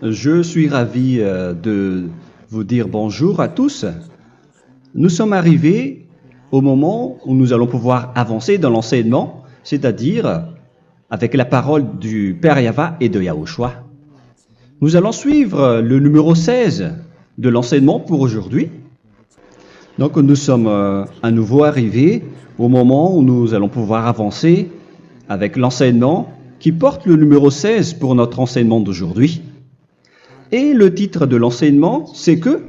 Je suis ravi de vous dire bonjour à tous. Nous sommes arrivés au moment où nous allons pouvoir avancer dans l'enseignement, c'est-à-dire avec la parole du Père Yava et de Yahushua. Nous allons suivre le numéro 16 de l'enseignement pour aujourd'hui. Donc nous sommes à nouveau arrivés au moment où nous allons pouvoir avancer avec l'enseignement qui porte le numéro 16 pour notre enseignement d'aujourd'hui. Et le titre de l'enseignement, c'est que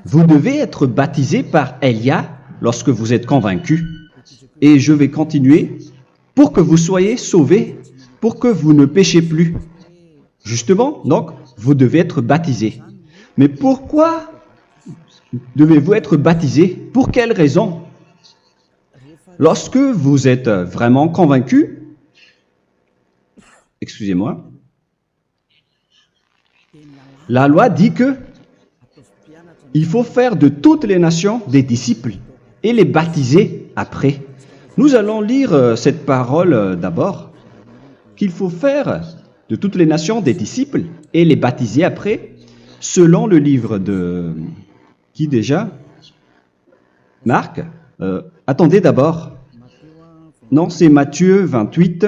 vous devez être baptisé par Elia lorsque vous êtes convaincu. Et je vais continuer pour que vous soyez sauvés, pour que vous ne péchez plus. Justement, donc, vous devez être baptisé. Mais pourquoi devez-vous être baptisé? Pour quelle raison? Lorsque vous êtes vraiment convaincu, excusez-moi, la loi dit que il faut faire de toutes les nations des disciples et les baptiser après. Nous allons lire cette parole d'abord, qu'il faut faire de toutes les nations des disciples et les baptiser après, selon le livre de... Qui déjà? Marc. Attendez d'abord. Non, c'est Matthieu 28.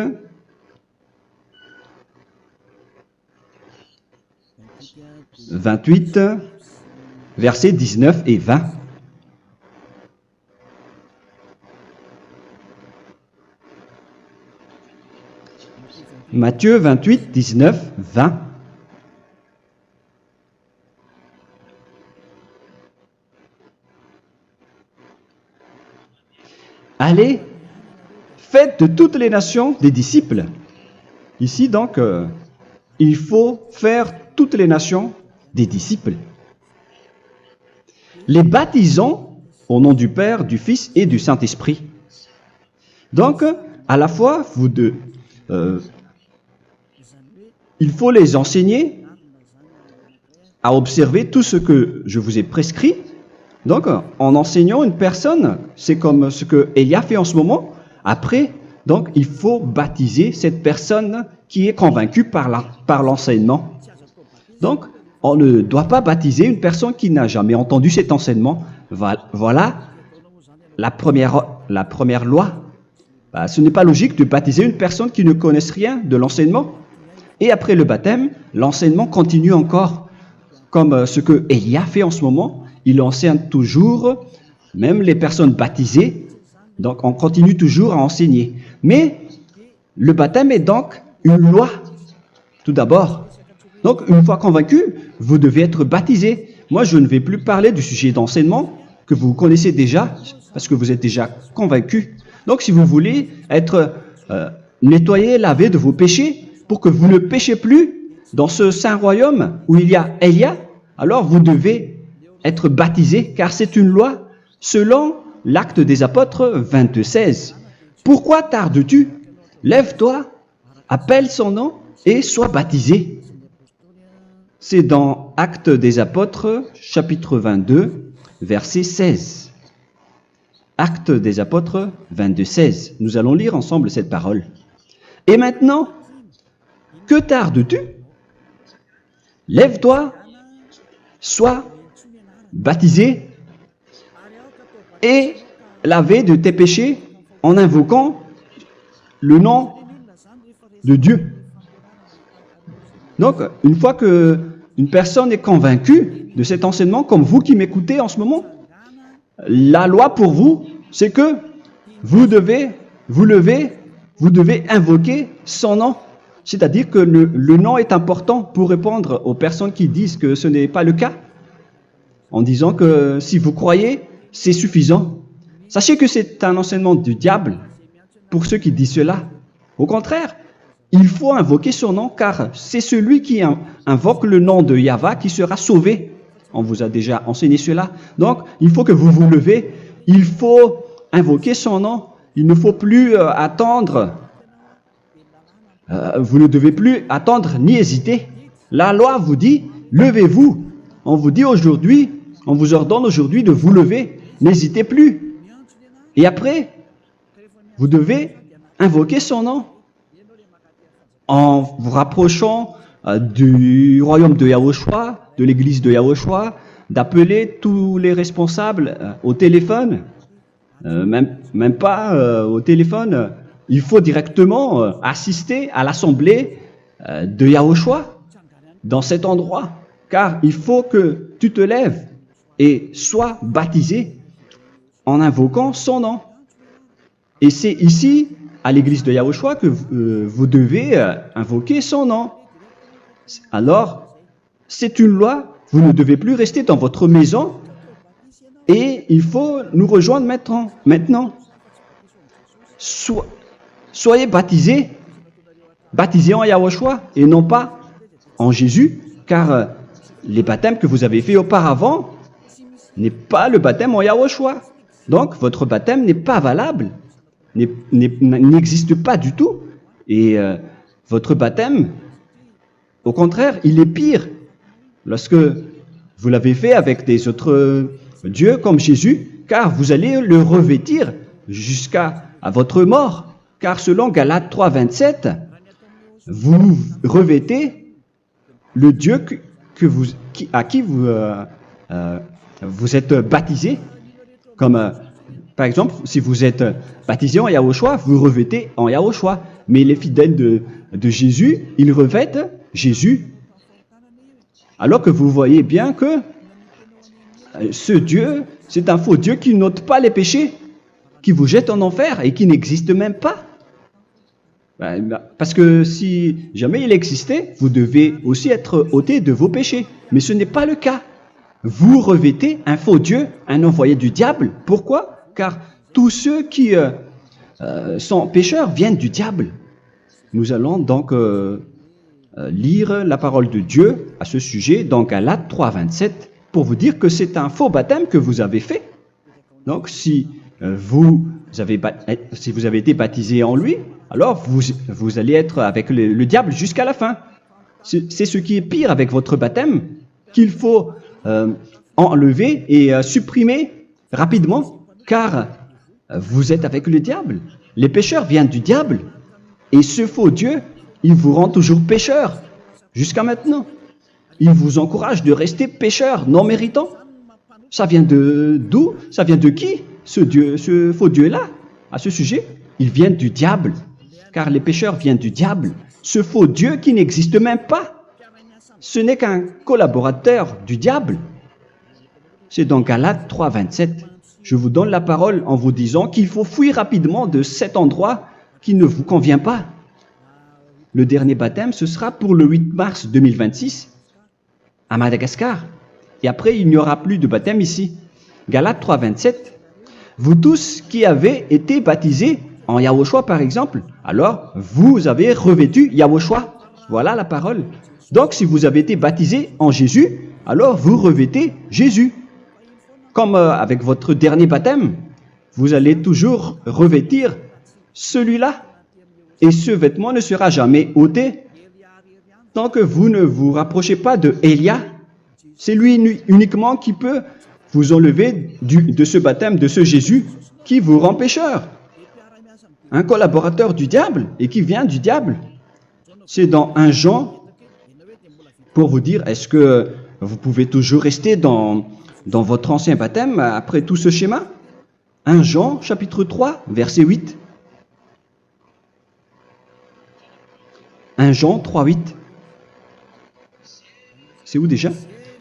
Versets 19 et 20. Matthieu 28, 19, 20. Allez, faites de toutes les nations des disciples. Ici, donc, il faut faire toutes les nations des disciples. Les baptisons au nom du Père, du Fils et du Saint-Esprit. Donc, à la fois, il faut les enseigner à observer tout ce que je vous ai prescrit. Donc, en enseignant une personne, c'est comme ce que Elia fait en ce moment. Après, donc, il faut baptiser cette personne qui est convaincue par l'enseignement. Donc, on ne doit pas baptiser une personne qui n'a jamais entendu cet enseignement. Voilà la première loi. Ce n'est pas logique de baptiser une personne qui ne connaisse rien de l'enseignement. Et après le baptême, l'enseignement continue encore, comme ce que Elia fait en ce moment. Il enseigne toujours, même les personnes baptisées. Donc, on continue toujours à enseigner. Mais le baptême est donc une loi, tout d'abord. Donc, une fois convaincu, vous devez être baptisé. Moi, je ne vais plus parler du sujet d'enseignement que vous connaissez déjà, parce que vous êtes déjà convaincu. Donc, si vous voulez être nettoyé, lavé de vos péchés, pour que vous ne péchez plus dans ce saint royaume où il y a Elia, alors vous devez être baptisé, car c'est une loi selon l'Acte des Apôtres 22:16. Pourquoi tardes-tu? Lève-toi, appelle son nom et sois baptisé. C'est dans Actes des Apôtres, chapitre 22, verset 16. Actes des Apôtres 22:16. Nous allons lire ensemble cette parole. Et maintenant, que tardes-tu? Lève-toi, sois baptisé et lavé de tes péchés en invoquant le nom de Dieu. Donc, une fois qu'une personne est convaincue de cet enseignement, comme vous qui m'écoutez en ce moment, la loi pour vous, c'est que vous devez invoquer son nom. C'est-à-dire que le nom est important pour répondre aux personnes qui disent que ce n'est pas le cas, en disant que si vous croyez, c'est suffisant. Sachez que c'est un enseignement du diable pour ceux qui disent cela. Au contraire, il faut invoquer son nom, car c'est celui qui invoque le nom de Yahva qui sera sauvé. On vous a déjà enseigné cela. Donc, il faut que vous vous levez, il faut invoquer son nom. Il ne faut plus attendre. Vous ne devez plus attendre ni hésiter. La loi vous dit, levez-vous. On vous dit aujourd'hui, on vous ordonne aujourd'hui de vous lever. N'hésitez plus. Et après, vous devez invoquer son nom en vous rapprochant du royaume de Yahushua, de l'église de Yahushua, d'appeler tous les responsables au téléphone, même pas au téléphone. Il faut directement assister à l'assemblée de Yahushua dans cet endroit, car il faut que tu te lèves et sois baptisé en invoquant son nom. Et c'est ici, à l'église de Yahushua, que vous devez invoquer son nom. Alors, c'est une loi, vous ne devez plus rester dans votre maison et il faut nous rejoindre maintenant. Soyez baptisés en Yahushua et non pas en Jésus, car les baptêmes que vous avez faits auparavant n'est pas le baptême en Yahushua. Donc, votre baptême n'est pas valable, n'existe pas du tout. Et votre baptême, au contraire, il est pire. Lorsque vous l'avez fait avec des autres dieux comme Jésus, car vous allez le revêtir jusqu'à votre mort. Car selon Galates 3, 27, vous revêtez le Dieu à qui vous êtes baptisé. Comme par exemple, si vous êtes baptisé en Yahushua, vous revêtez en Yahushua. Mais les fidèles de Jésus, ils revêtent Jésus. Alors que vous voyez bien que ce Dieu, c'est un faux Dieu qui n'ôte pas les péchés, qui vous jette en enfer et qui n'existe même pas. Parce que si jamais il existait, vous devez aussi être ôté de vos péchés. Mais ce n'est pas le cas. Vous revêtez un faux Dieu, un envoyé du diable. Pourquoi? Car tous ceux qui sont pécheurs viennent du diable. Nous allons donc lire la parole de Dieu à ce sujet dans Galates 3, 27 pour vous dire que c'est un faux baptême que vous avez fait. Donc si vous avez été baptisé en lui, alors vous allez être avec le diable jusqu'à la fin. C'est ce qui est pire avec votre baptême qu'il faut enlever et supprimer rapidement, car vous êtes avec le diable. Les pécheurs viennent du diable. Et ce faux Dieu, il vous rend toujours pécheur, jusqu'à maintenant. Il vous encourage de rester pécheur, non méritant. Ça vient d'où? Ça vient de qui, ce faux Dieu-là? À ce sujet, ils viennent du diable, car les pécheurs viennent du diable. Ce faux Dieu qui n'existe même pas. Ce n'est qu'un collaborateur du diable. C'est dans Galates 3, 27. Je vous donne la parole en vous disant qu'il faut fuir rapidement de cet endroit qui ne vous convient pas. Le dernier baptême, ce sera pour le 8 mars 2026 à Madagascar. Et après, il n'y aura plus de baptême ici. Galates 3, 27. Vous tous qui avez été baptisés en Yahushua, par exemple, alors vous avez revêtu Yahushua. Voilà la parole. Donc, si vous avez été baptisés en Jésus, alors vous revêtez Jésus. Comme avec votre dernier baptême, vous allez toujours revêtir celui-là. Et ce vêtement ne sera jamais ôté tant que vous ne vous rapprochez pas de Élia. C'est lui uniquement qui peut vous enlever de ce baptême, de ce Jésus qui vous rend pécheur. Un collaborateur du diable et qui vient du diable. C'est dans 1 Jean, pour vous dire, est-ce que vous pouvez toujours rester dans votre ancien baptême après tout ce schéma? 1 Jean, chapitre 3, verset 8. 1 Jean 3, 8. C'est où déjà?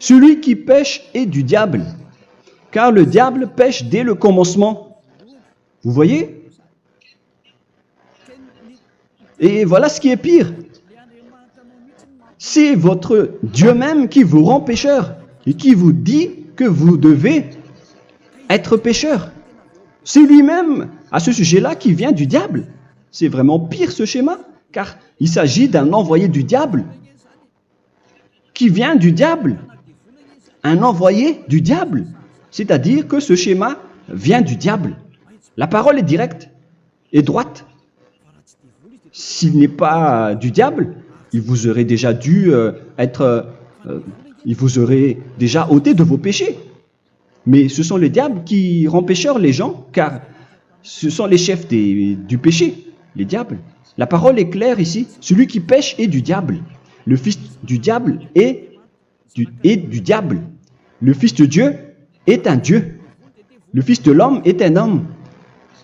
Celui qui pêche est du diable, car le diable pêche dès le commencement. Vous voyez? Et voilà ce qui est pire. C'est votre Dieu même qui vous rend pécheur et qui vous dit que vous devez être pécheur. C'est lui-même, à ce sujet-là, qui vient du diable. C'est vraiment pire ce schéma, car il s'agit d'un envoyé du diable qui vient du diable. Un envoyé du diable. C'est-à-dire que ce schéma vient du diable. La parole est directe et droite. S'il n'est pas du diable, il vous aurait déjà dû il vous aurait déjà ôté de vos péchés. Mais ce sont les diables qui rendent pécheurs les gens, car ce sont les chefs du péché, les diables. La parole est claire ici. Celui qui pêche est du diable. le fils du diable est du diable. Le fils de Dieu est un Dieu. Le fils de l'homme est un homme.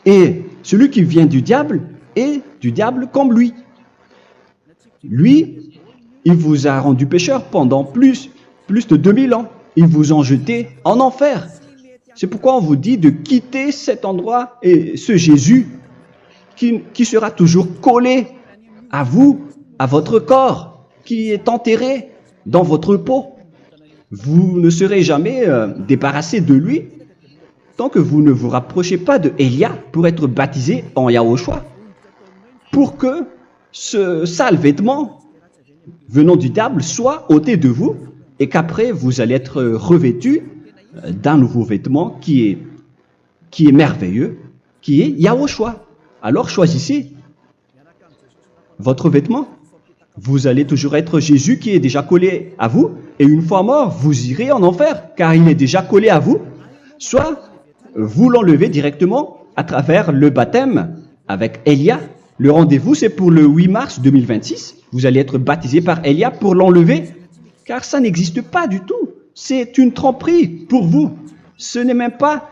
Et celui qui vient du diable est du diable comme lui. Lui, il vous a rendu pécheur pendant plus de 2000 ans. Il vous a jeté en enfer. C'est pourquoi on vous dit de quitter cet endroit et ce Jésus qui sera toujours collé à vous, à votre corps, qui est enterré dans votre peau. Vous ne serez jamais débarrassé de lui tant que vous ne vous rapprochez pas de Élia pour être baptisé en Yahushua, pour que ce sale vêtement venant du diable soit ôté de vous et qu'après vous allez être revêtu d'un nouveau vêtement qui est merveilleux, qui est Yahushua. Alors choisissez votre vêtement. Vous allez toujours être Jésus qui est déjà collé à vous, et une fois mort, vous irez en enfer, car il est déjà collé à vous. Soit vous l'enlevez directement à travers le baptême avec Élia. Le rendez-vous, c'est pour le 8 mars 2026. Vous allez être baptisé par Élia pour l'enlever, car ça n'existe pas du tout. C'est une tromperie pour vous. Ce n'est même pas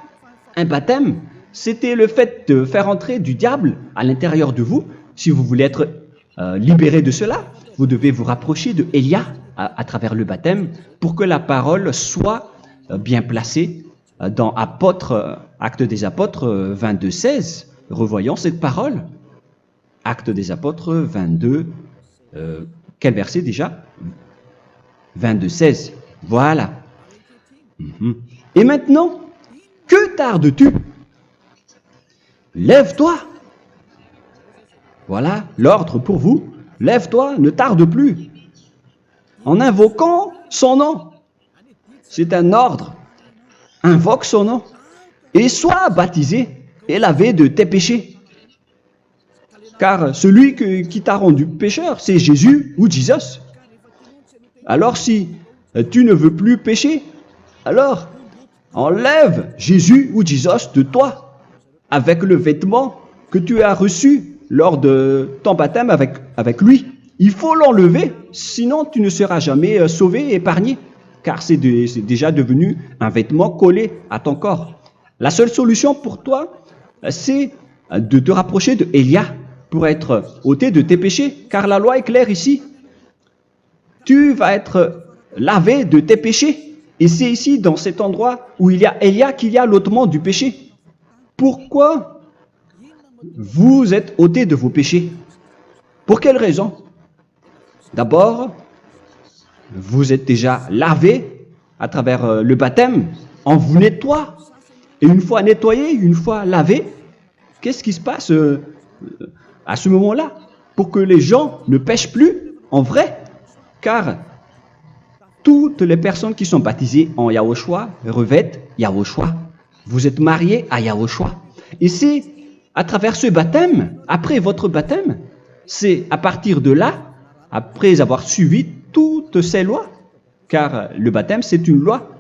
un baptême. C'était le fait de faire entrer du diable à l'intérieur de vous. Si vous voulez être libéré de cela, vous devez vous rapprocher de Élia à travers le baptême pour que la parole soit bien placée dans Actes des Apôtres 22:16. Revoyons cette parole. Actes des Apôtres 22, quel verset déjà? 22:16. Voilà. Et maintenant, que tardes-tu? Lève-toi. Voilà l'ordre pour vous. Lève-toi, ne tarde plus. En invoquant son nom. C'est un ordre. Invoque son nom. Et sois baptisé et lavé de tes péchés. Car celui qui t'a rendu pécheur, c'est Jésus ou Jesus. Alors si tu ne veux plus pécher, alors enlève Jésus ou Jesus de toi avec le vêtement que tu as reçu lors de ton baptême avec lui. Il faut l'enlever, sinon tu ne seras jamais sauvé, épargné, car c'est déjà devenu un vêtement collé à ton corps. La seule solution pour toi, c'est de te rapprocher de Élia pour être ôté de tes péchés, car la loi est claire ici. Tu vas être lavé de tes péchés, et c'est ici, dans cet endroit où il y a Élia, qu'il y a l'ôtement du péché. Pourquoi vous êtes ôté de vos péchés? Pour quelle raison? D'abord, vous êtes déjà lavé à travers le baptême. On vous nettoie. Et une fois nettoyé, une fois lavé, qu'est-ce qui se passe à ce moment-là? Pour que les gens ne pêchent plus en vrai. Car toutes les personnes qui sont baptisées en Yahushua revêtent Yahushua. Vous êtes mariés à Yahushua. Et c'est à travers ce baptême, après votre baptême, c'est à partir de là, après avoir suivi toutes ces lois, car le baptême c'est une loi.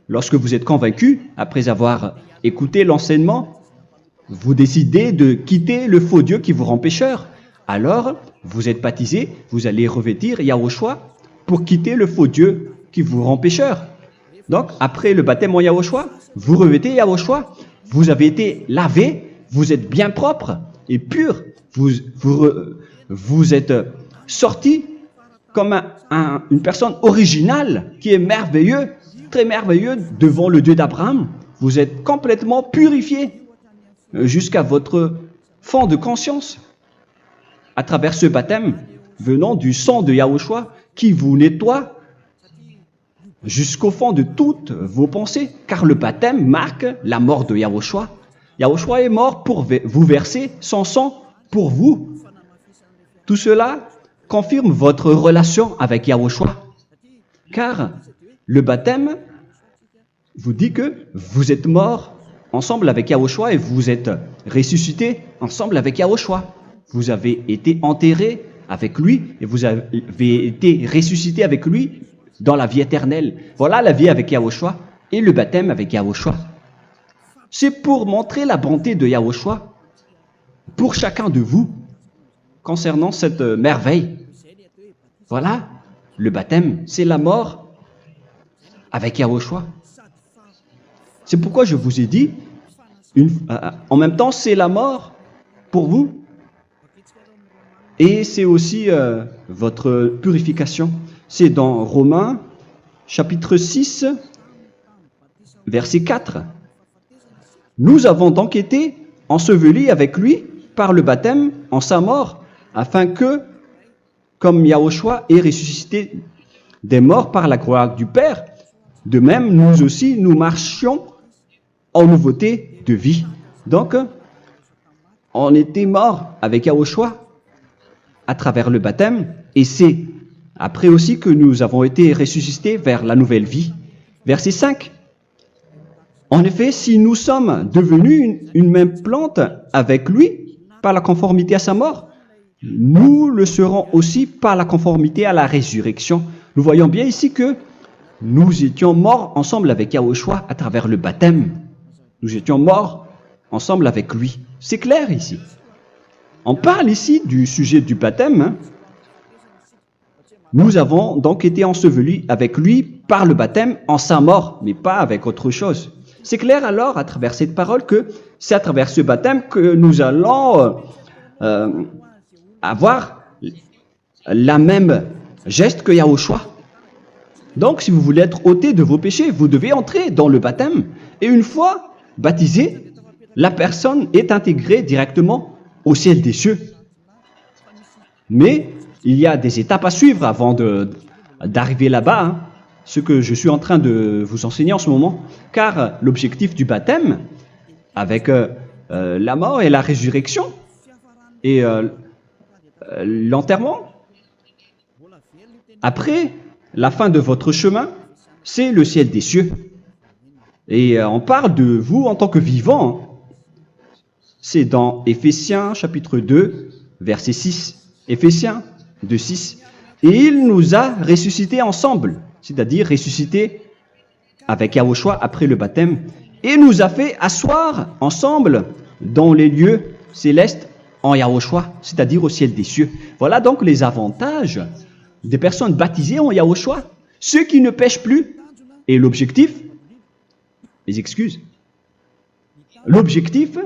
Lorsque vous êtes convaincu, après avoir écouté l'enseignement, vous décidez de quitter le faux Dieu qui vous rend pécheur. Alors, vous êtes baptisé, vous allez revêtir Yahushua pour quitter le faux Dieu qui vous rend pécheur. Donc, après le baptême en Yahushua, vous revêtez Yahushua, vous avez été lavé, vous êtes bien propre et pur, vous êtes sorti comme une personne originale qui est merveilleux, très merveilleux devant le Dieu d'Abraham. Vous êtes complètement purifié jusqu'à votre fond de conscience à travers ce baptême venant du sang de Yahushua qui vous nettoie jusqu'au fond de toutes vos pensées, car le baptême marque la mort de Yahushua. Yahushua est mort pour vous verser son sang pour vous. Tout cela confirme votre relation avec Yahushua, car le baptême vous dit que vous êtes mort ensemble avec Yahushua et vous êtes ressuscité ensemble avec Yahushua. Vous avez été enterré avec lui et vous avez été ressuscité avec lui dans la vie éternelle. Voilà la vie avec Yahushua et le baptême avec Yahushua. C'est pour montrer la bonté de Yahushua pour chacun de vous concernant cette merveille. Voilà le baptême, c'est la mort avec Yahushua. C'est pourquoi je vous ai dit, en même temps, c'est la mort pour vous et c'est aussi votre purification. C'est dans Romains, chapitre 6, verset 4. Nous avons donc été ensevelis avec lui par le baptême en sa mort, afin que, comme Yahushua est ressuscité des morts par la gloire du Père, de même nous aussi nous marchions en nouveauté de vie. Donc, on était morts avec Yahushua à travers le baptême, et c'est après aussi que nous avons été ressuscités vers la nouvelle vie. Verset 5. En effet, si nous sommes devenus une même plante avec lui par la conformité à sa mort, nous le serons aussi par la conformité à la résurrection. Nous voyons bien ici que nous étions morts ensemble avec Yahushua à travers le baptême. Nous étions morts ensemble avec lui. C'est clair ici. On parle ici du sujet du baptême. Nous avons donc été ensevelis avec lui par le baptême en sa mort, mais pas avec autre chose. C'est clair alors à travers cette parole que c'est à travers ce baptême que nous allons avoir la même geste que Yahushua. Donc si vous voulez être ôté de vos péchés, vous devez entrer dans le baptême. Et une fois baptisé, la personne est intégrée directement au ciel des cieux. Mais il y a des étapes à suivre avant d'arriver là-bas, ce que je suis en train de vous enseigner en ce moment, car l'objectif du baptême, avec la mort et la résurrection, et l'enterrement, après la fin de votre chemin, c'est le ciel des cieux. Et on parle de vous en tant que vivant. C'est dans Éphésiens chapitre 2, verset 6. Éphésiens 2, 6. Et il nous a ressuscités ensemble, c'est-à-dire ressuscités avec Yahushua après le baptême, et nous a fait asseoir ensemble dans les lieux célestes en Yahushua, c'est-à-dire au ciel des cieux. Voilà donc les avantages des personnes baptisées en Yahushua, ceux qui ne pêchent plus. Et l'objectif, les excuses, l'objectif,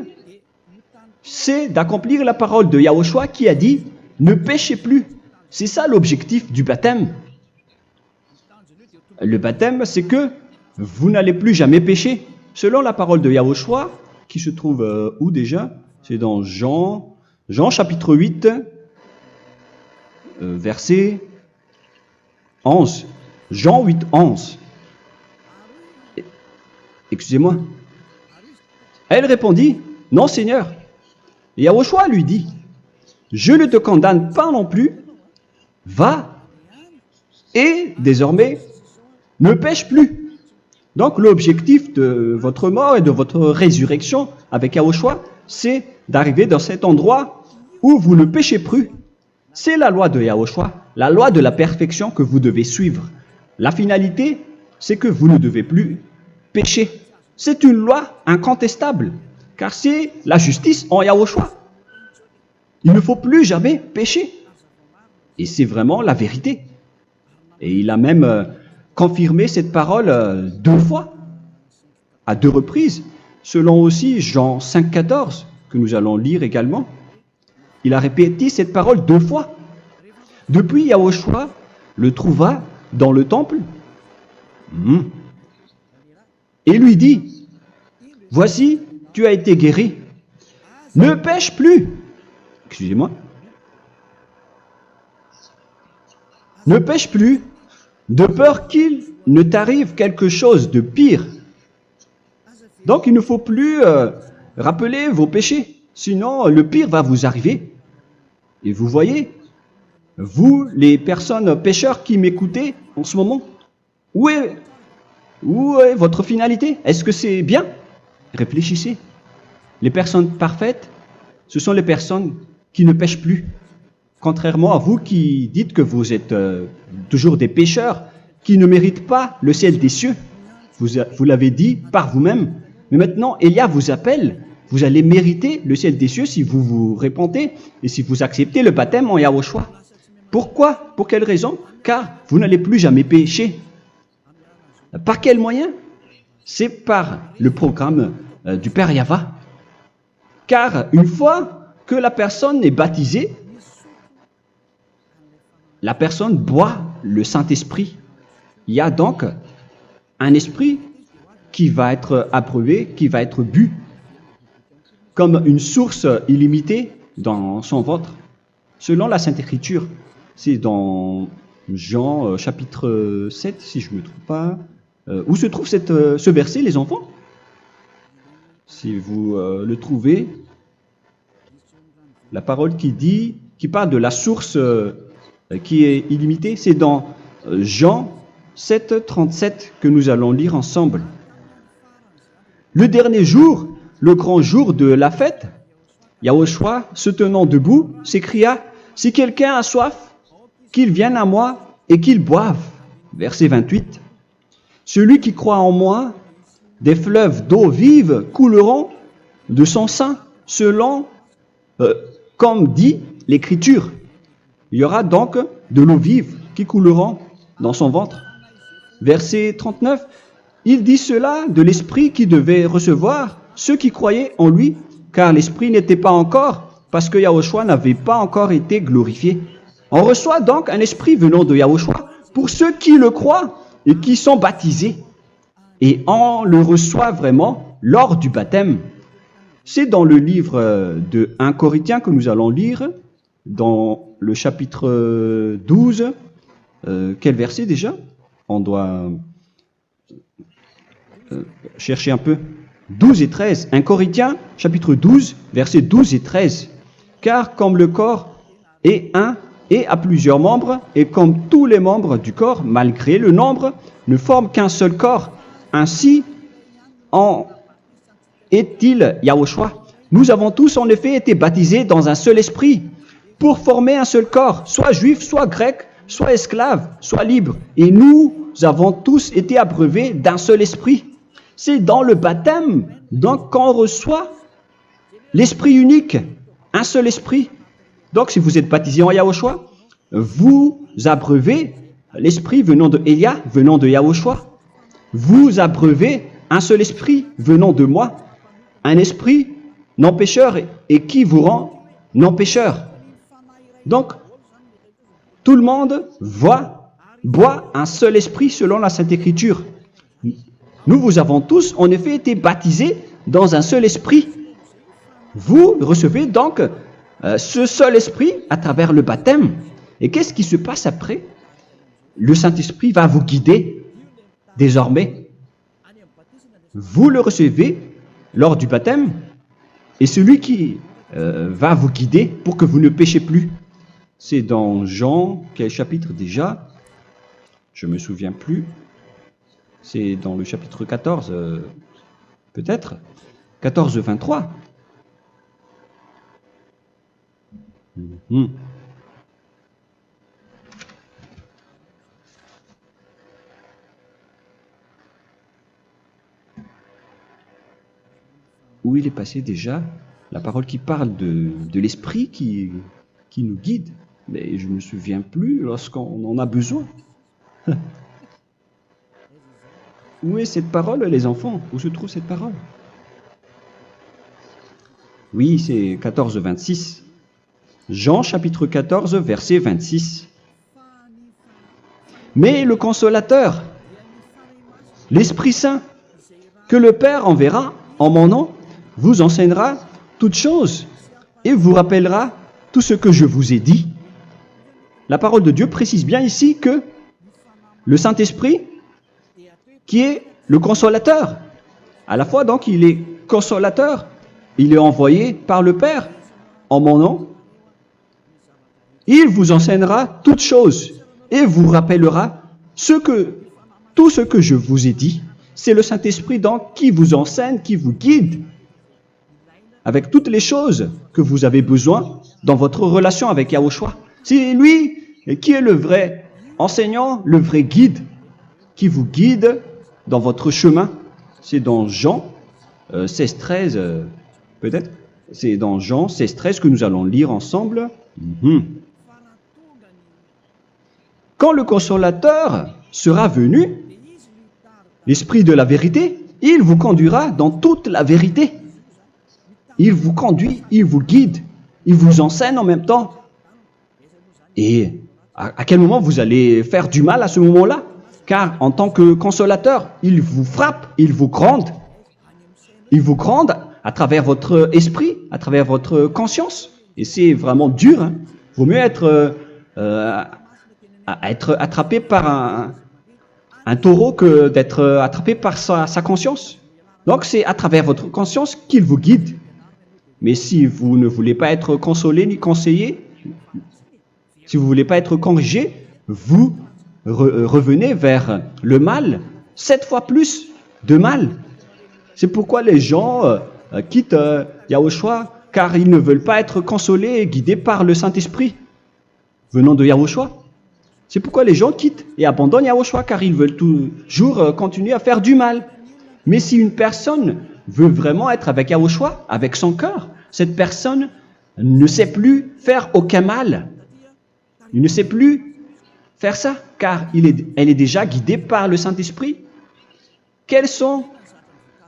c'est d'accomplir la parole de Yahushua qui a dit « Ne péchez plus ». C'est ça l'objectif du baptême. Le baptême, c'est que vous n'allez plus jamais pécher. Selon la parole de Yahushua, qui se trouve où déjà? C'est dans Jean chapitre 8, verset 11. Jean 8, 11. Excusez-moi. Elle répondit, « Non, Seigneur. » Et Yahushua lui dit, « Je ne te condamne pas non plus. Va et désormais ne pêche plus. » Donc l'objectif de votre mort et de votre résurrection avec Yahushua, c'est d'arriver dans cet endroit où vous ne péchez plus. C'est la loi de Yahushua, la loi de la perfection que vous devez suivre. La finalité, c'est que vous ne devez plus pécher. C'est une loi incontestable, car c'est la justice en Yahushua. Il ne faut plus jamais pécher. Et c'est vraiment la vérité. Et il a même confirmé cette parole 2 fois, à 2 reprises, selon aussi Jean 5, 14, que nous allons lire également. Il a répété cette parole 2 fois. Depuis, Yahushua le trouva dans le temple et lui dit, « Voici, tu as été guéri. Ne pêche plus. » Excusez-moi. Ne pêche plus, de peur qu'il ne t'arrive quelque chose de pire. Donc il ne faut plus rappeler vos péchés, sinon le pire va vous arriver. Et vous voyez, vous les personnes pécheurs qui m'écoutez en ce moment, où est votre finalité? Est-ce que c'est bien? Réfléchissez. Les personnes parfaites, ce sont les personnes qui ne pêchent plus. Contrairement à vous qui dites que vous êtes toujours des pécheurs qui ne méritent pas le ciel des cieux. Vous l'avez dit par vous-même. Mais maintenant, Élia vous appelle. Vous allez mériter le ciel des cieux si vous vous repentez et si vous acceptez le baptême en Yahushua. Pourquoi? Pour quelle raison? car vous n'allez plus jamais pécher. Par quel moyen? C'est par le programme du Père Yahva. Car une fois que la personne est baptisée, la personne boit le Saint-Esprit. Il y a donc un esprit qui va être approuvé, qui va être bu, comme une source illimitée dans son ventre, selon la Sainte Écriture. C'est dans Jean chapitre 7, si je ne me trompe pas. Où se trouve ce verset, les enfants? Si vous le trouvez, la parole qui parle de la source qui est illimitée, c'est dans Jean 7, 37 que nous allons lire ensemble. Le dernier jour, le grand jour de la fête, Yahushua, se tenant debout, s'écria, « Si quelqu'un a soif, qu'il vienne à moi et qu'il boive. » Verset 28. « Celui qui croit en moi, des fleuves d'eau vive couleront de son sein, selon, comme dit l'Écriture. » Il y aura donc de l'eau vive qui couleront dans son ventre. Verset 39. Il dit cela de l'Esprit qui devait recevoir ceux qui croyaient en lui, car l'Esprit n'était pas encore, parce que Yahushua n'avait pas encore été glorifié. On reçoit donc un Esprit venant de Yahushua pour ceux qui le croient et qui sont baptisés. Et on le reçoit vraiment lors du baptême. C'est dans le livre de 1 Corinthiens que nous allons lire, dans le chapitre 12. Quel verset déjà? On doit chercher un peu. 12 et 13. 1 Corinthiens, chapitre 12, versets 12 et 13. Car comme le corps est un et a plusieurs membres, et comme tous les membres du corps, malgré le nombre, ne forment qu'un seul corps, ainsi en est-il Yahushua. Nous avons tous en effet été baptisés dans un seul esprit, pour former un seul corps, soit juif, soit grec, soit esclave, soit libre. Et nous avons tous été abreuvés d'un seul esprit. C'est dans le baptême, donc, qu'on reçoit l'esprit unique, un seul esprit. Donc, si vous êtes baptisé en Yahushua, vous abreuvez l'esprit venant de Elia, venant de Yahushua. Vous abreuvez un seul esprit venant de moi, un esprit non pécheur et qui vous rend non pécheur. Donc, tout le monde boit un seul esprit selon la Sainte Écriture. Nous vous avons tous en effet été baptisés dans un seul esprit. Vous recevez donc ce seul esprit à travers le baptême. Et qu'est-ce qui se passe après? Le Saint-Esprit va vous guider désormais. Vous le recevez lors du baptême et celui qui va vous guider pour que vous ne péchez plus. C'est dans Jean, quel chapitre déjà? Je ne me souviens plus. C'est dans le chapitre 14, peut-être. 14, 23. Où il est passé déjà la parole qui parle de l'esprit qui nous guide. Mais je ne me souviens plus lorsqu'on en a besoin. Où est cette parole, les enfants? Où se trouve cette parole? Oui, c'est 14, 26. Jean, chapitre 14, verset 26. Mais le Consolateur, l'Esprit Saint, que le Père enverra en mon nom, vous enseignera toutes choses et vous rappellera tout ce que je vous ai dit. La parole de Dieu précise bien ici que le Saint-Esprit, qui est le consolateur, à la fois donc il est consolateur, il est envoyé par le Père en mon nom, il vous enseignera toutes choses et vous rappellera tout ce que je vous ai dit. C'est le Saint-Esprit donc qui vous enseigne, qui vous guide avec toutes les choses que vous avez besoin dans votre relation avec Yahushua. C'est lui qui est le vrai enseignant, le vrai guide, qui vous guide dans votre chemin. C'est dans Jean 16, 13, peut-être. C'est dans Jean 16, 13 que nous allons lire ensemble. Quand le consolateur sera venu, l'Esprit de la vérité, il vous conduira dans toute la vérité. Il vous conduit, il vous guide, il vous enseigne en même temps. Et à quel moment vous allez faire du mal à ce moment-là? Car en tant que consolateur, il vous frappe, il vous gronde. Il vous gronde à travers votre esprit, à travers votre conscience. Et c'est vraiment dur. Hein. Vaut mieux être attrapé par un taureau que d'être attrapé par sa conscience. Donc c'est à travers votre conscience qu'il vous guide. Mais si vous ne voulez pas être consolé ni conseillé, si vous ne voulez pas être corrigé, vous revenez vers le mal, 7 fois plus de mal. C'est pourquoi les gens quittent Yahushua, car ils ne veulent pas être consolés et guidés par le Saint-Esprit venant de Yahushua. C'est pourquoi les gens quittent et abandonnent Yahushua, car ils veulent toujours continuer à faire du mal. Mais si une personne veut vraiment être avec Yahushua, avec son cœur, cette personne ne sait plus faire aucun mal. Il ne sait plus faire ça, car elle est déjà guidée par le Saint-Esprit. Quels sont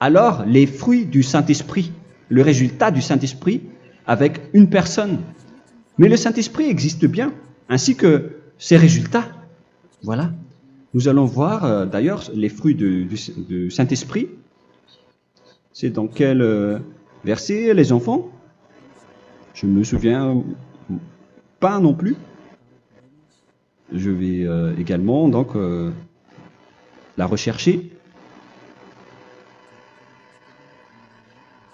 alors les fruits du Saint-Esprit, le résultat du Saint-Esprit avec une personne? Mais le Saint-Esprit existe bien, ainsi que ses résultats. Voilà. Nous allons voir d'ailleurs les fruits du Saint-Esprit. C'est dans quel verset, les enfants? Je ne me souviens pas non plus. Je vais également donc la rechercher.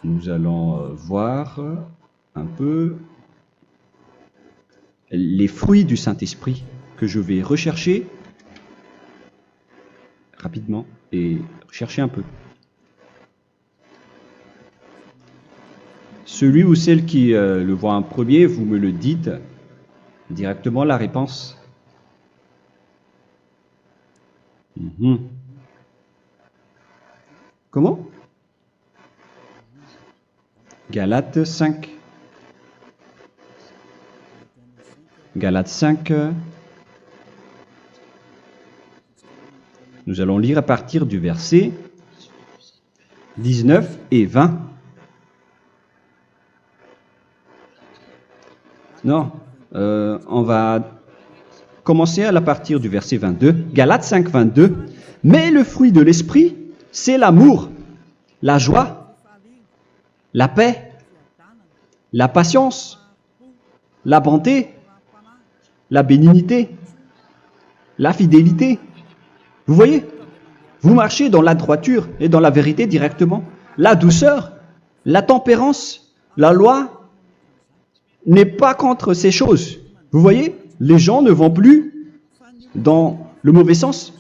Nous allons voir un peu les fruits du Saint-Esprit que je vais rechercher rapidement et chercher un peu. Celui ou celle qui le voit en premier, vous me le dites directement la réponse. Comment? Galates 5. Galates 5. Nous allons lire à partir du verset 19 et 20. Non, on va commencer à partir du verset 22. Galates 5, 22. Mais le fruit de l'esprit, c'est l'amour, la joie, la paix, la patience, la bonté, la bénignité, la fidélité. Vous voyez? Vous marchez dans la droiture et dans la vérité directement. La douceur, la tempérance, la loi n'est pas contre ces choses. Vous voyez? Les gens ne vont plus dans le mauvais sens.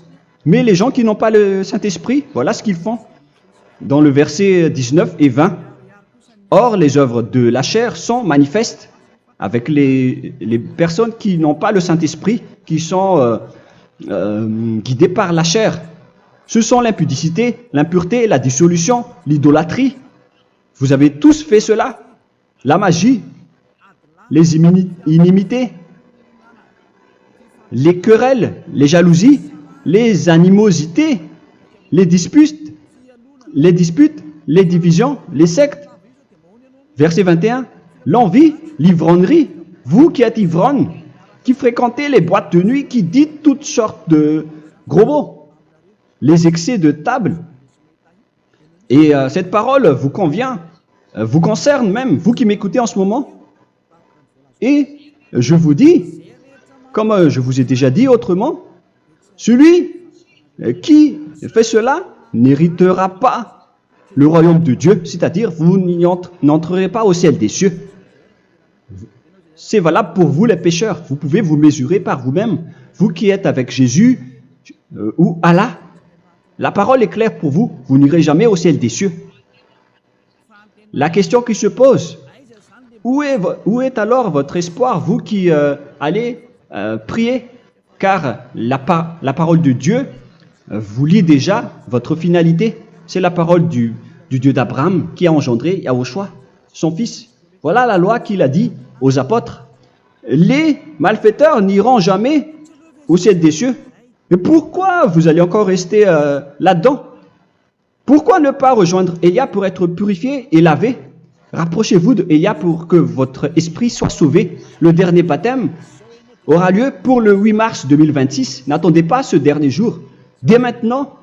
Mais les gens qui n'ont pas le Saint-Esprit, voilà ce qu'ils font. Dans le verset 19 et 20. Or, les œuvres de la chair sont manifestes avec les personnes qui n'ont pas le Saint-Esprit, qui sont guidées par la chair. Ce sont l'impudicité, l'impureté, la dissolution, l'idolâtrie. Vous avez tous fait cela. La magie, les inimités, les querelles, les jalousies, les animosités, les disputes, les divisions, les sectes. Verset 21, l'envie, l'ivrognerie, vous qui êtes ivrognes, qui fréquentez les boîtes de nuit, qui dites toutes sortes de gros mots, les excès de table. Et cette parole vous convient, vous concerne même, vous qui m'écoutez en ce moment. Et je vous dis, comme je vous ai déjà dit autrement, celui qui fait cela n'héritera pas le royaume de Dieu, c'est-à-dire vous n'entrerez pas au ciel des cieux. C'est valable pour vous les pécheurs. Vous pouvez vous mesurer par vous-même. Vous qui êtes avec Jésus ou Allah, la parole est claire pour vous. Vous n'irez jamais au ciel des cieux. La question qui se pose, où est alors votre espoir, vous qui allez prier? Car la parole de Dieu vous lit déjà votre finalité. C'est la parole du Dieu d'Abraham qui a engendré Yahushua, son fils. Voilà la loi qu'il a dit aux apôtres. Les malfaiteurs n'iront jamais au ciel des cieux. Mais pourquoi vous allez encore rester là-dedans? Pourquoi ne pas rejoindre Élia pour être purifié et lavé? Rapprochez-vous d'Élia pour que votre esprit soit sauvé. Le dernier baptême aura lieu pour le 8 mars 2026. N'attendez pas ce dernier jour. Dès maintenant,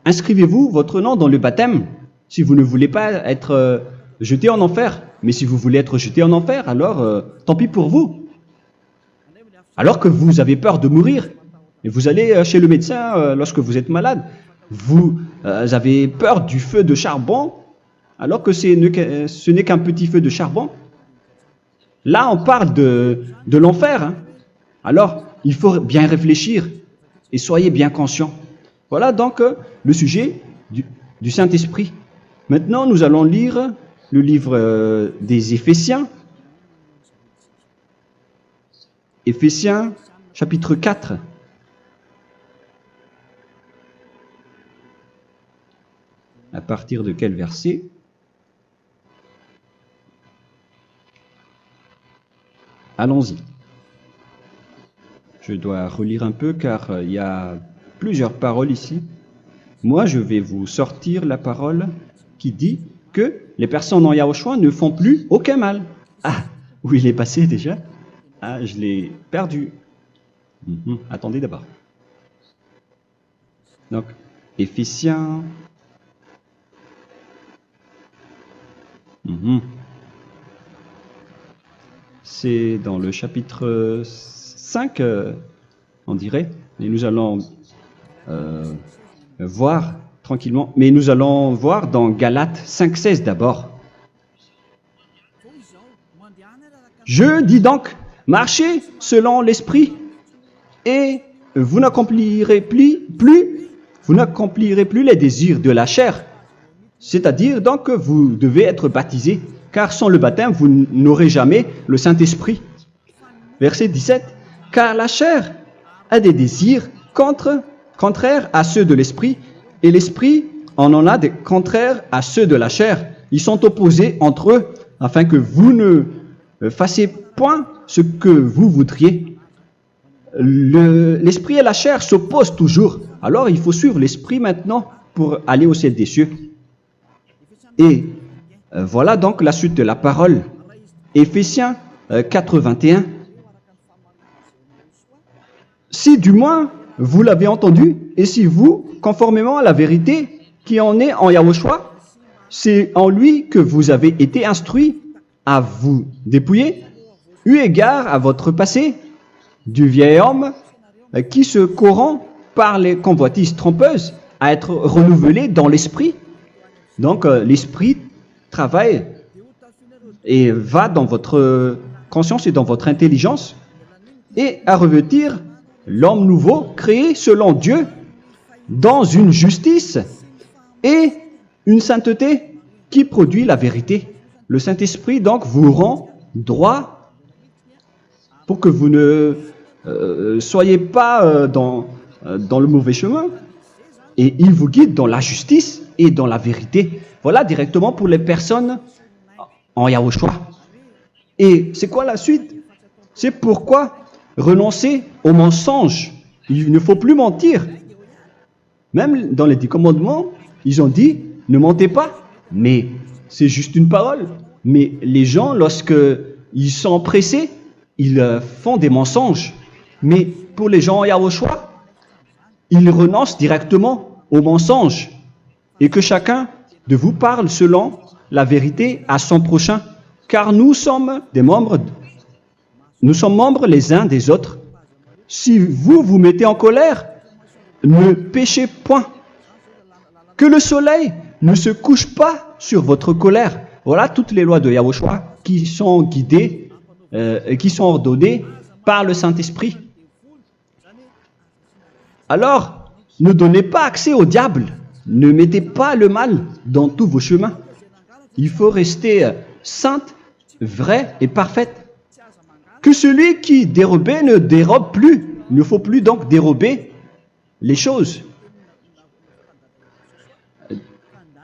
inscrivez-vous votre nom dans le baptême si vous ne voulez pas être jeté en enfer. Mais si vous voulez être jeté en enfer, alors tant pis pour vous. Alors que vous avez peur de mourir, et vous allez chez le médecin lorsque vous êtes malade, vous avez peur du feu de charbon, alors que ce n'est qu'un petit feu de charbon. Là, on parle de l'enfer. Hein. Alors, il faut bien réfléchir et soyez bien conscients. Voilà donc le sujet du Saint-Esprit. Maintenant, nous allons lire le livre des Éphésiens. Éphésiens, chapitre 4. À partir de quel verset? Allons-y. Je dois relire un peu car il y a plusieurs paroles ici. Moi, je vais vous sortir la parole qui dit que les personnes en Yahushua ne font plus aucun mal. Ah, où il est passé déjà? Ah, je l'ai perdu. Attendez d'abord. Donc, Éphésiens. C'est dans le chapitre 5, on dirait. Et nous allons voir tranquillement. Mais nous allons voir dans Galates 5,16 d'abord. Je dis donc, marchez selon l'esprit, et vous n'accomplirez plus les désirs de la chair. C'est-à-dire donc que vous devez être baptisé, car sans le baptême, vous n'aurez jamais le Saint-Esprit. Verset 17. Car la chair a des désirs contraires à ceux de l'esprit, et l'esprit en a des contraires à ceux de la chair. Ils sont opposés entre eux, afin que vous ne fassiez point ce que vous voudriez. L'esprit et la chair s'opposent toujours. Alors il faut suivre l'esprit maintenant pour aller au ciel des cieux. Et voilà donc la suite de la parole. Éphésiens 4:21. Si du moins vous l'avez entendu, et si vous, conformément à la vérité qui en est en Yahushua, c'est en lui que vous avez été instruits à vous dépouiller, eu égard à votre passé, du vieil homme qui se corrompt par les convoitises trompeuses, à être renouvelé dans l'esprit. Donc l'esprit travaille et va dans votre conscience et dans votre intelligence, et à revêtir l'homme nouveau créé selon Dieu dans une justice et une sainteté qui produit la vérité. Le Saint-Esprit donc vous rend droit pour que vous ne soyez pas dans le mauvais chemin, et il vous guide dans la justice et dans la vérité. Voilà directement pour les personnes en Yahushua. Et c'est quoi la suite? C'est pourquoi renoncer au mensonge. Il ne faut plus mentir. Même dans les 10 commandements, ils ont dit ne mentez pas. Mais c'est juste une parole. Mais les gens, lorsque ils sont pressés, ils font des mensonges. Mais pour les gens en Yahushua, ils renoncent directement au mensonge. Et que chacun de vous parle selon la vérité à son prochain. Car nous sommes membres les uns des autres. Si vous vous mettez en colère, ne péchez point. Que le soleil ne se couche pas sur votre colère. Voilà toutes les lois de Yahushua qui sont guidées et qui sont ordonnées par le Saint-Esprit. Alors, ne donnez pas accès au diable. Ne mettez pas le mal dans tous vos chemins. Il faut rester sainte, vraie et parfaite. Que celui qui dérobait ne dérobe plus. Il ne faut plus donc dérober les choses.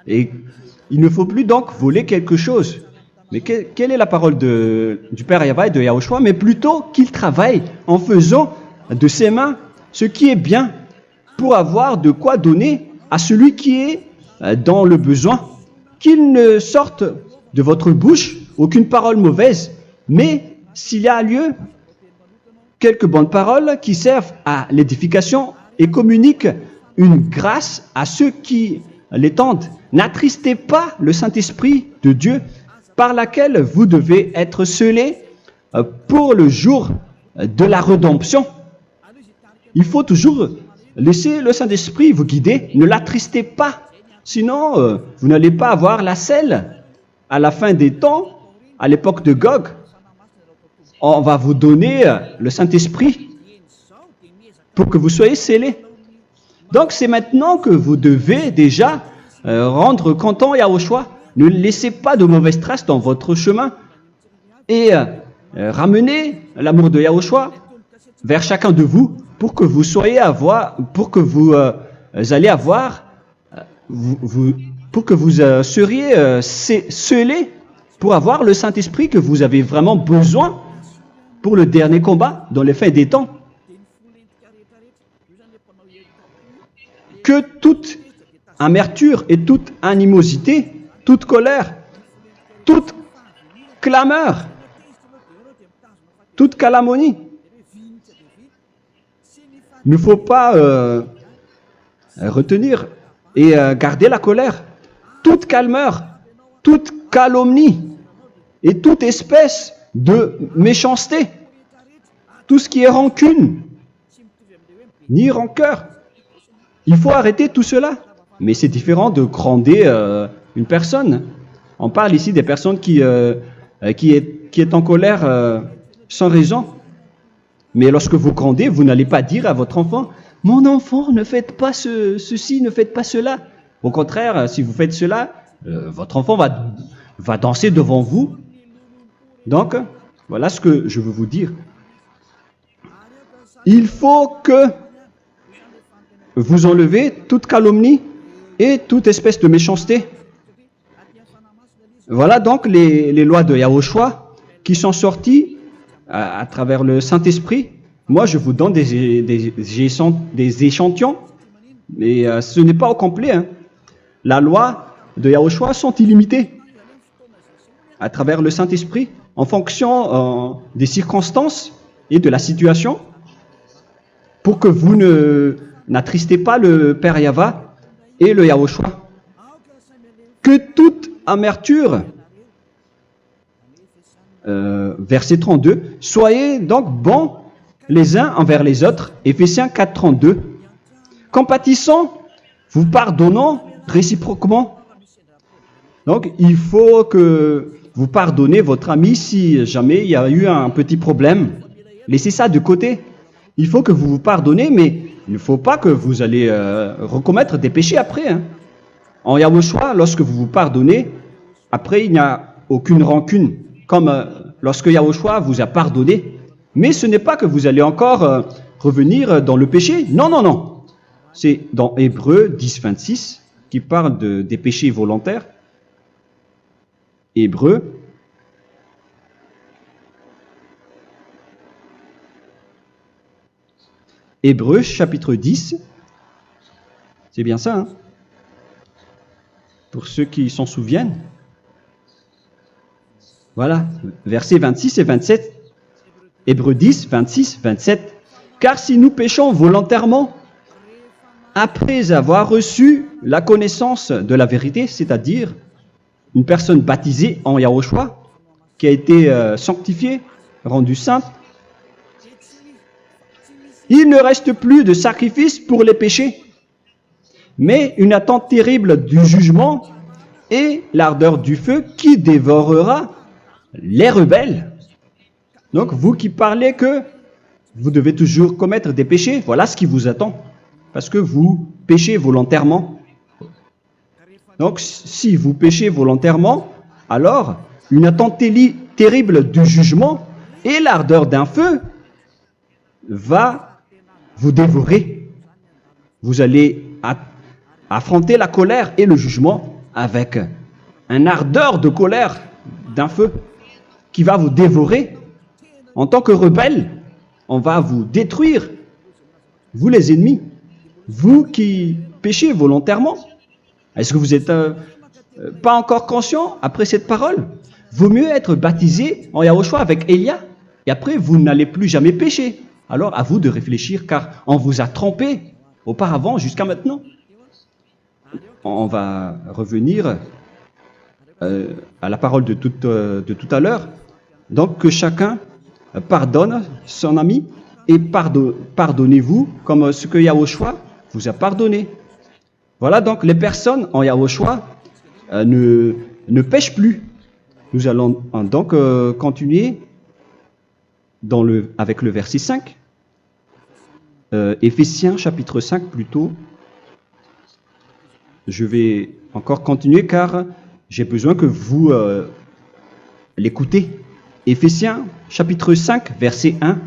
Et il ne faut plus donc voler quelque chose. Mais quelle est la parole du Père Yahweh et de Yahushua? Mais plutôt qu'il travaille en faisant de ses mains ce qui est bien pour avoir de quoi donner à celui qui est dans le besoin. Qu'il ne sorte de votre bouche aucune parole mauvaise, mais s'il y a lieu, quelques bonnes paroles qui servent à l'édification et communiquent une grâce à ceux qui l'étendent. N'attristez pas le Saint-Esprit de Dieu par laquelle vous devez être scellés pour le jour de la rédemption. Il faut toujours laisser le Saint-Esprit vous guider, ne l'attristez pas, sinon vous n'allez pas avoir la selle. À la fin des temps, à l'époque de Gog, on va vous donner le Saint-Esprit pour que vous soyez scellés. Donc c'est maintenant que vous devez déjà rendre content Yahushua. Ne laissez pas de mauvaises traces dans votre chemin et ramenez l'amour de Yahushua vers chacun de vous pour que vous soyez pour que vous seriez scellés pour avoir le Saint-Esprit que vous avez vraiment besoin pour le dernier combat dans les fins des temps. Que toute amertume et toute animosité, toute colère, toute clameur, toute calomnie, il ne faut pas retenir et garder la colère. Toute calmeur, toute calomnie et toute espèce de méchanceté, tout ce qui est rancune, ni rancœur. Il faut arrêter tout cela. Mais c'est différent de gronder une personne. On parle ici des personnes qui est en colère sans raison. Mais lorsque vous grondez, vous n'allez pas dire à votre enfant « Mon enfant, ne faites pas ceci, ne faites pas cela ». Au contraire, si vous faites cela, votre enfant va danser devant vous. Donc, voilà ce que je veux vous dire. Il faut que vous enlevez toute calomnie et toute espèce de méchanceté. Voilà donc les lois de Yahushua qui sont sorties à travers le Saint-Esprit. Moi, je vous donne des échantillons, mais ce n'est pas au complet. Hein. La loi de Yahushua sont illimitées à travers le Saint-Esprit en fonction des circonstances et de la situation pour que vous n'attristez pas le Père Yahva et le Yahushua. Que toute amertume, verset 32, soyez donc bons les uns envers les autres, Éphésiens 4, 32, compatissant, vous pardonnant réciproquement. Donc, il faut que vous pardonnez votre ami si jamais il y a eu un petit problème. Laissez ça de côté. Il faut que vous vous pardonnez, mais il ne faut pas que vous allez recommettre des péchés après. Hein. En Yahushua, lorsque vous vous pardonnez, après il n'y a aucune rancune, comme lorsque Yahushua vous a pardonné. Mais ce n'est pas que vous allez encore revenir dans le péché. Non, non, non. C'est dans Hébreux 10, 26 qui parle des péchés volontaires. Hébreux. Hébreux chapitre 10. C'est bien ça, hein? Pour ceux qui s'en souviennent. Voilà, versets 26 et 27. Hébreux 10, 26, 27. Car si nous péchons volontairement, après avoir reçu la connaissance de la vérité, c'est-à-dire une personne baptisée en Yahushua, qui a été sanctifiée, rendue sainte, il ne reste plus de sacrifice pour les péchés, mais une attente terrible du jugement et l'ardeur du feu qui dévorera les rebelles. Donc, vous qui parlez que vous devez toujours commettre des péchés, voilà ce qui vous attend. Parce que vous péchez volontairement. Donc, si vous péchez volontairement, alors une attente terrible du jugement et l'ardeur d'un feu va vous dévorer. Vous allez affronter la colère et le jugement avec un ardeur de colère d'un feu qui va vous dévorer. En tant que rebelle, on va vous détruire vous les ennemis, vous qui péchez volontairement. Est-ce que vous n'êtes pas encore conscient après cette parole? Vaut mieux être baptisé en Yahushua avec Elia, et après vous n'allez plus jamais pécher. Alors à vous de réfléchir, car on vous a trompé auparavant jusqu'à maintenant. On va revenir à la parole de tout à l'heure. Donc que chacun pardonne son ami et pardonnez-vous comme ce que Yahushua vous a pardonné. Voilà donc les personnes en Yahushua ne pêchent plus. Nous allons donc continuer avec le verset 5. Éphésiens chapitre 5 plutôt. Je vais encore continuer car j'ai besoin que vous l'écoutez. Éphésiens chapitre 5 verset 1.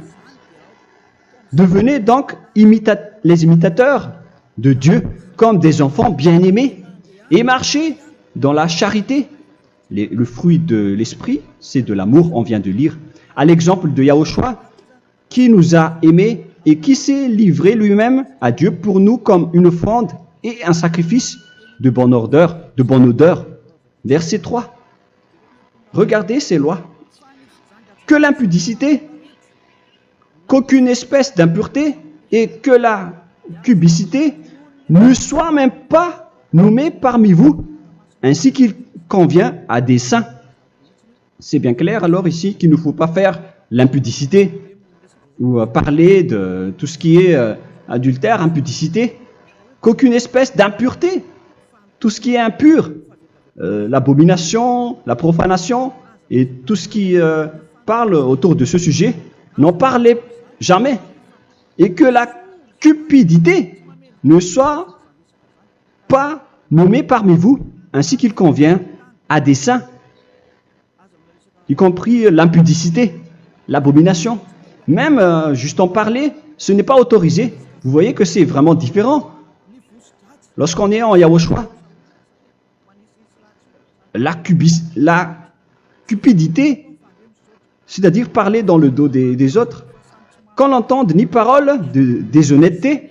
Devenez donc les imitateurs de Dieu comme des enfants bien-aimés et marchez dans la charité. Le fruit de l'esprit, c'est de l'amour, on vient de lire, à l'exemple de Yahushua qui nous a aimés et qui s'est livré lui-même à Dieu pour nous comme une offrande et un sacrifice de bonne odeur. Verset 3. Regardez ces lois. Que l'impudicité, qu'aucune espèce d'impureté et que la cubicité ne soient même pas nommés parmi vous, ainsi qu'il convient à des saints. C'est bien clair alors ici qu'il ne faut pas faire l'impudicité ou parler de tout ce qui est adultère, impudicité, qu'aucune espèce d'impureté, tout ce qui est impur, l'abomination, la profanation et tout ce qui parle autour de ce sujet, n'en parlez jamais. Et que la cupidité ne soit pas nommée parmi vous, ainsi qu'il convient à des saints, y compris l'impudicité, l'abomination. Même juste en parler, ce n'est pas autorisé. Vous voyez que c'est vraiment différent. Lorsqu'on est en Yahushua, la cupidité, c'est-à-dire parler dans le dos des autres, qu'on n'entende ni parole de déshonnêteté,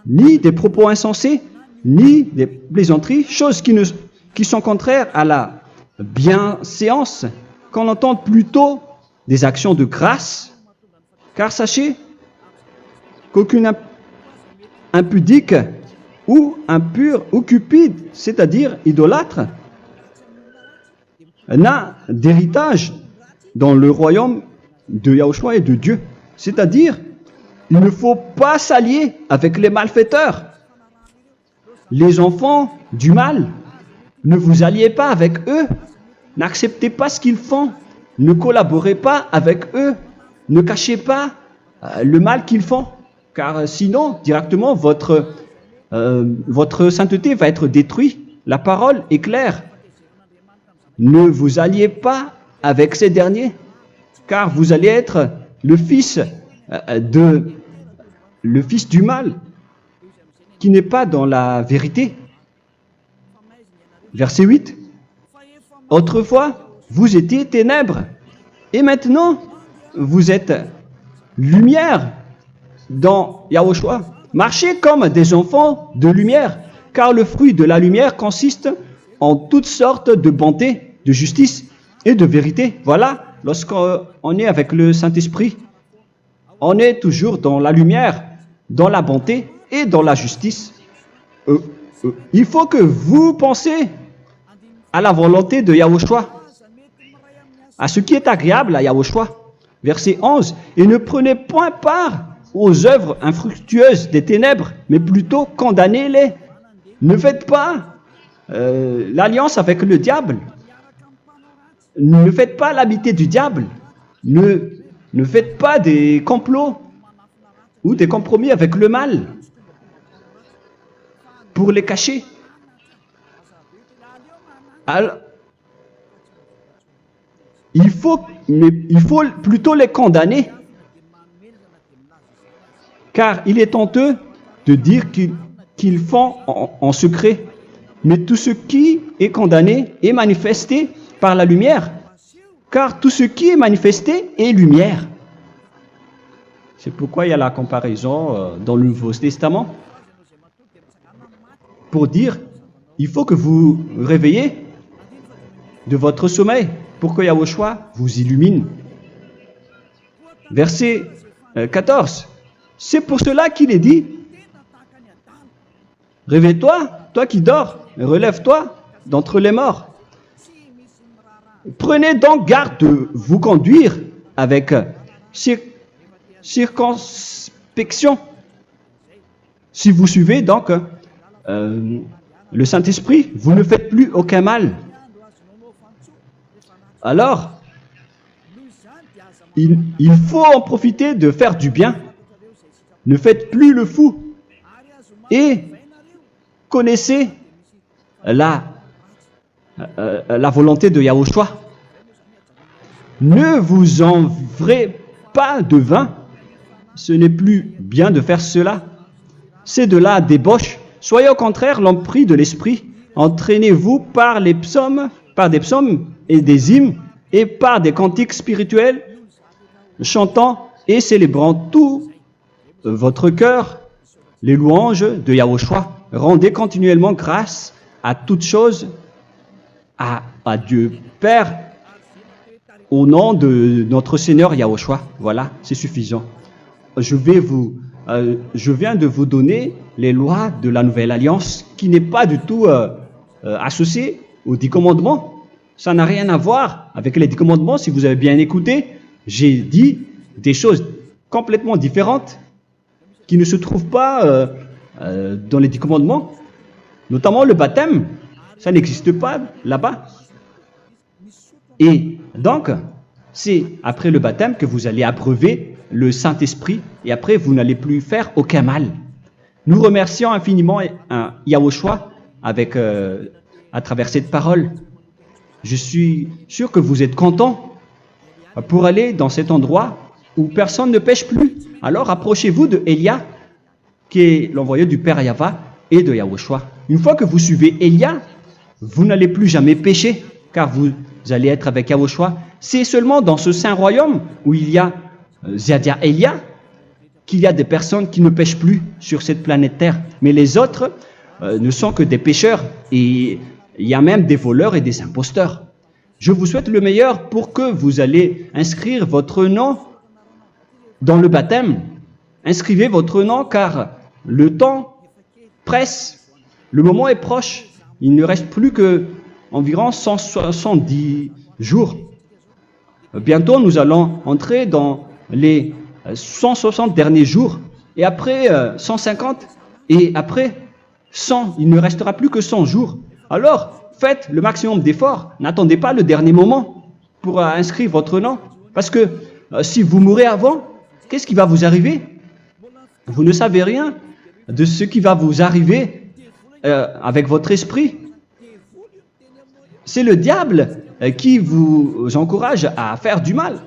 ni des propos insensés, ni des plaisanteries, choses qui sont contraires à la bienséance, qu'on entende plutôt des actions de grâce, car sachez qu'aucune impudique ou impure ou cupide, c'est-à-dire idolâtre, n'a d'héritage dans le royaume de Yahushua et de Dieu. C'est-à-dire, il ne faut pas s'allier avec les malfaiteurs. Les enfants du mal, ne vous alliez pas avec eux. N'acceptez pas ce qu'ils font. Ne collaborez pas avec eux. Ne cachez pas le mal qu'ils font. Car sinon, directement, votre sainteté va être détruite. La parole est claire. Ne vous alliez pas avec ces derniers, car vous allez être le fils du mal, qui n'est pas dans la vérité. Verset 8. Autrefois, vous étiez ténèbres, et maintenant, vous êtes lumière dans Yahushua. Marchez comme des enfants de lumière, car le fruit de la lumière consiste en toutes sortes de bonté, de justice et de vérité. Voilà, lorsqu'on est avec le Saint-Esprit, on est toujours dans la lumière, dans la bonté et dans la justice. Il faut que vous pensiez à la volonté de Yahushua, à ce qui est agréable à Yahushua. Verset 11. Et ne prenez point part aux œuvres infructueuses des ténèbres, mais plutôt condamnez-les. Ne faites pas l'alliance avec le diable. Ne faites pas l'amitié du diable. Ne faites pas des complots ou des compromis avec le mal pour les cacher. Alors, il faut plutôt les condamner, car il est honteux de dire qu'ils font en secret. Mais tout ce qui est condamné est manifesté par la lumière, car tout ce qui est manifesté est lumière. C'est pourquoi il y a la comparaison dans le Nouveau Testament pour dire, il faut que vous réveillez de votre sommeil pour que Yahushua vous illumine. Verset 14. C'est pour cela qu'il est dit, réveille-toi, toi qui dors, relève-toi d'entre les morts. Prenez donc garde de vous conduire avec circonspection. Si vous suivez donc le Saint-Esprit, vous ne faites plus aucun mal. Alors, il faut en profiter de faire du bien. Ne faites plus le fou. Et connaissez la volonté de Yahushua. Ne vous envrez pas de vin. Ce n'est plus bien de faire cela. C'est de la débauche. Soyez au contraire l'empris de l'esprit. Entraînez-vous par des psaumes et des hymnes et par des cantiques spirituels, chantant et célébrant tout votre cœur les louanges de Yahushua. Rendez continuellement grâce à toutes choses à Dieu Père au nom de notre Seigneur Yahushua. Voilà, c'est suffisant. Je viens de vous donner les lois de la Nouvelle Alliance qui n'est pas du tout associée aux 10 commandements. Ça n'a rien à voir avec les 10 commandements. Si vous avez bien écouté, j'ai dit des choses complètement différentes qui ne se trouvent pas dans les 10 commandements. Notamment le baptême, ça n'existe pas là-bas. Et donc, c'est après le baptême que vous allez abreuver le Saint-Esprit et après vous n'allez plus faire aucun mal. Nous remercions infiniment Yahushua à travers cette parole. Je suis sûr que vous êtes contents pour aller dans cet endroit où personne ne pêche plus. Alors approchez-vous de Élia, qui est l'envoyé du Père Yahva et de Yahushua. Une fois que vous suivez Élia, vous n'allez plus jamais pécher, car vous allez être avec Yahushua. C'est seulement dans ce saint royaume où il y a Ziadia Elia qu'il y a des personnes qui ne pêchent plus sur cette planète Terre. Mais les autres ne sont que des pécheurs et il y a même des voleurs et des imposteurs. Je vous souhaite le meilleur pour que vous allez inscrire votre nom dans le baptême. Inscrivez votre nom car le temps presse, le moment est proche. Il ne reste plus que environ 170 jours. Bientôt, nous allons entrer dans les 160 derniers jours, et après 150, et après 100. Il ne restera plus que 100 jours. Alors, faites le maximum d'efforts. N'attendez pas le dernier moment pour inscrire votre nom. Parce que si vous mourrez avant, qu'est-ce qui va vous arriver? Vous ne savez rien de ce qui va vous arriver avec votre esprit. C'est le diable qui vous encourage à faire du mal.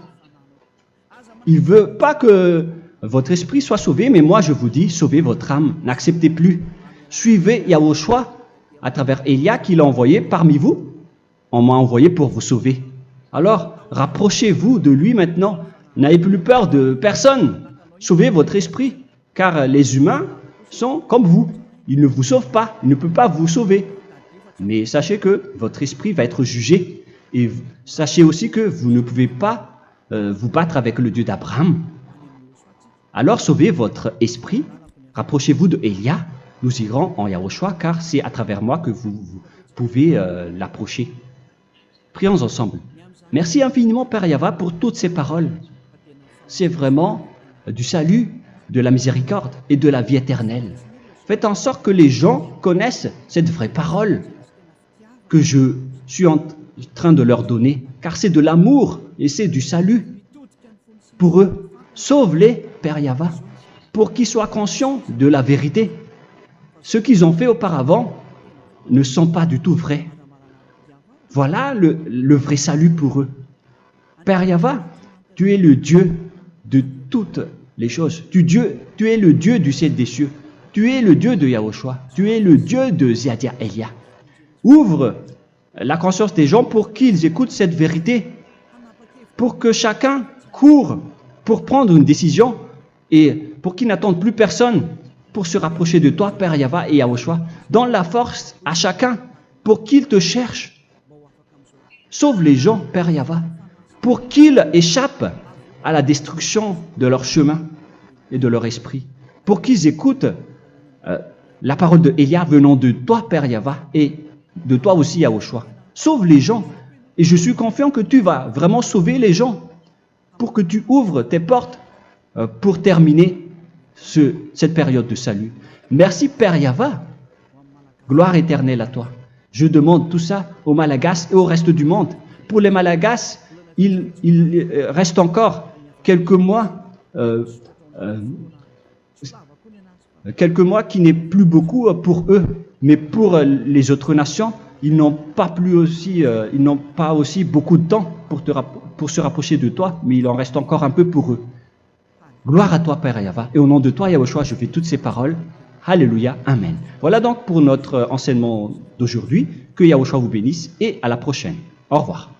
Il ne veut pas que votre esprit soit sauvé, mais moi je vous dis, sauvez votre âme, n'acceptez plus. Suivez Yahushua à travers Élia qu'il a envoyé parmi vous. On m'a envoyé pour vous sauver. Alors, rapprochez-vous de lui maintenant. N'ayez plus peur de personne. Sauvez votre esprit, car les humains sont comme vous. Ils ne vous sauvent pas, ils ne peuvent pas vous sauver. Mais sachez que votre esprit va être jugé. Et sachez aussi que vous ne pouvez pas vous battre avec le Dieu d'Abraham. Alors sauvez votre esprit, rapprochez-vous de Élia, nous irons en Yahushua, car c'est à travers moi que vous pouvez l'approcher. Prions ensemble. Merci infiniment, Père Yahva, pour toutes ces paroles. C'est vraiment du salut, de la miséricorde et de la vie éternelle. Faites en sorte que les gens connaissent cette vraie parole que je suis en train de leur donner, car c'est de l'amour et c'est du salut pour eux. Sauve-les, Père Yahva, pour qu'ils soient conscients de la vérité. Ce qu'ils ont fait auparavant ne sont pas du tout vrais. Voilà le vrai salut pour eux. Père Yahva, tu es le Dieu de toutes les choses. Tu es le Dieu du ciel des cieux. Tu es le Dieu de Yahushua. Tu es le Dieu de Ziadia Elia. Ouvre la conscience des gens pour qu'ils écoutent cette vérité, pour que chacun court pour prendre une décision et pour qu'ils n'attendent plus personne pour se rapprocher de toi, Père Yahweh et Yahushua. Donne la force à chacun pour qu'ils te cherchent. Sauve les gens, Père Yahweh, pour qu'ils échappent à la destruction de leur chemin et de leur esprit, pour qu'ils écoutent la parole de Élia venant de toi, Père Yahweh, et de toi aussi, Yahushua. Sauve les gens, et je suis confiant que tu vas vraiment sauver les gens pour que tu ouvres tes portes pour terminer cette période de salut. Merci, Père Yahweh. Gloire éternelle à toi. Je demande tout ça aux Malagasy et au reste du monde. Pour les Malagasy, il reste encore quelques mois qui n'est plus beaucoup pour eux, mais pour les autres nations, ils n'ont pas aussi beaucoup de temps pour se rapprocher de toi, mais il en reste encore un peu pour eux. Gloire à toi, Père Yahweh, et au nom de toi, Yahushua, je fais toutes ces paroles. Alléluia, Amen. Voilà donc pour notre enseignement d'aujourd'hui. Que Yahushua vous bénisse et à la prochaine. Au revoir.